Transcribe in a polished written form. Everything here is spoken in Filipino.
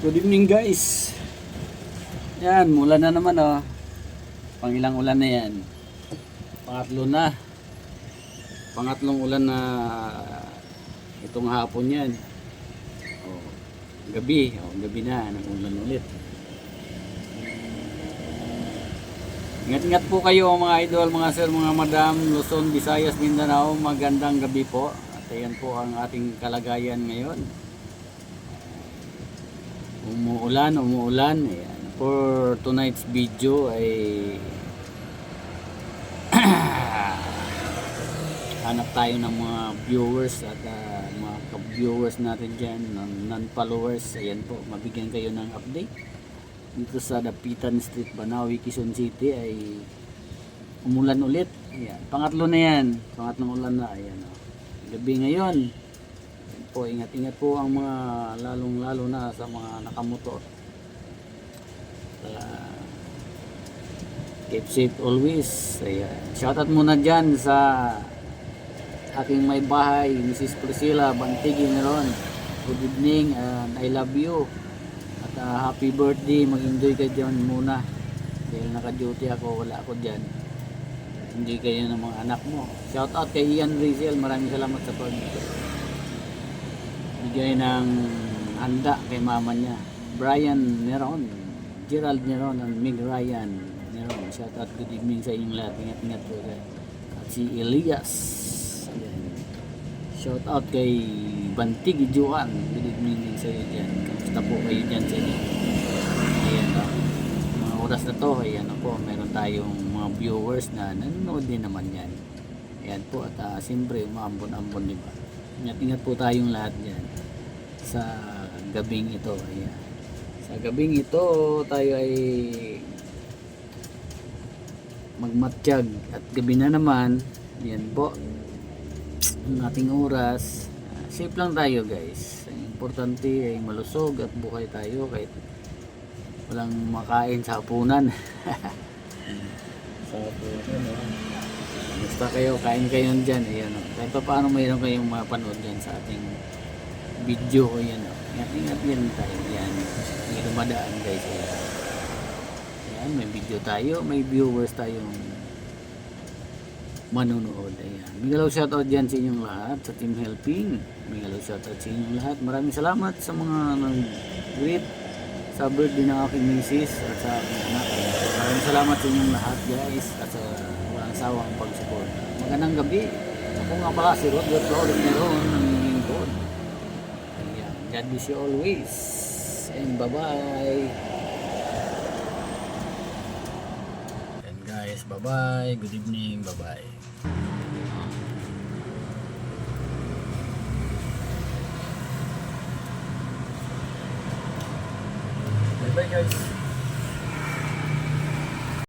Good evening guys. Yan, mula na naman oh. Pangilang ulan na yan. Pangatlo na. Pangatlong ulan na itong hapon yan. Oh, gabi. Oh, gabi na. Nag-ulan ulit. Ingat-ingat po kayo mga idol, mga sir, mga madam, Luzon, Visayas, Mindanao. Magandang gabi po. At ayan po ang ating kalagayan ngayon. Umuulan. Ayan. For tonight's video ay hanap tayo ng mga viewers at mga ka-viewers natin dyan, non-followers. Ayan po, mabigyan kayo ng update. Dito sa Dapitan Street, Banawi, Quezon City ay umulan ulit. Ayan. Pangatlo na yan. Pangatlong ulan na. Ayan, oh. Gabi ngayon. Po, ingat-ingat po ang mga lalong-lalo na sa mga nakamotor. Keep safe always. Ayan. Shoutout muna dyan sa aking may bahay, Mrs. Priscilla Bantigi Neron. Good evening and I love you. At happy birthday. Mag-enjoy ka dyan muna. Dahil naka-duty ako, wala ako dyan. Enjoy kayo ng mga anak mo. Shoutout kay Ian Rizal. Maraming salamat sa pag bigay ng handa kay mama niya, Brian Neron, Gerald Neron, and Meg Ryan Neron. Shout out, good evening sa inyong lahat. Ingat-ingat po dyan. At si Elias, ayan. Shout out kay Bantig Juan, good evening din sa iyo dyan. Kamusta po kayo dyan sa inyo? Ayan, mga oras na to, ayan po, meron tayong mga viewers na nanonood din naman yan. Ayan po, at siyempre umaambon-ambon, diba? Ingat-ingat po tayong lahat dyan sa gabing ito. Ayan. Sa gabing ito tayo ay magmatsyag at gabi na naman. Yan po ang ating oras. Safe lang tayo guys. Ang importante ay malusog at buhay tayo kahit walang makain sa hapunan. Sa hapunan, basta kayo, kain kayo dyan. Ayan, kahit pa paano mayroon kayong mapanood dyan sa ating video. Ayan, ingat-ingat din tayo. Ayan, hindi dumadaan guys. Ayan, may video tayo, may viewers tayong manunood. Ayan, migalaw shoutout dyan sa inyong lahat, sa team helping. Migalaw shoutout sa inyong lahat. Maraming salamat sa mga nag-greet sa birthday ng aking misis at sa aking anak. Maraming salamat sa inyong lahat guys at sa sawang pag-support. Magandang gabi. Ako nga pala si Rodger Flores Neron ng lingkod. Ayan. God bless you always. And bye-bye. And guys, bye-bye. Good evening. Bye-bye. Bye-bye guys.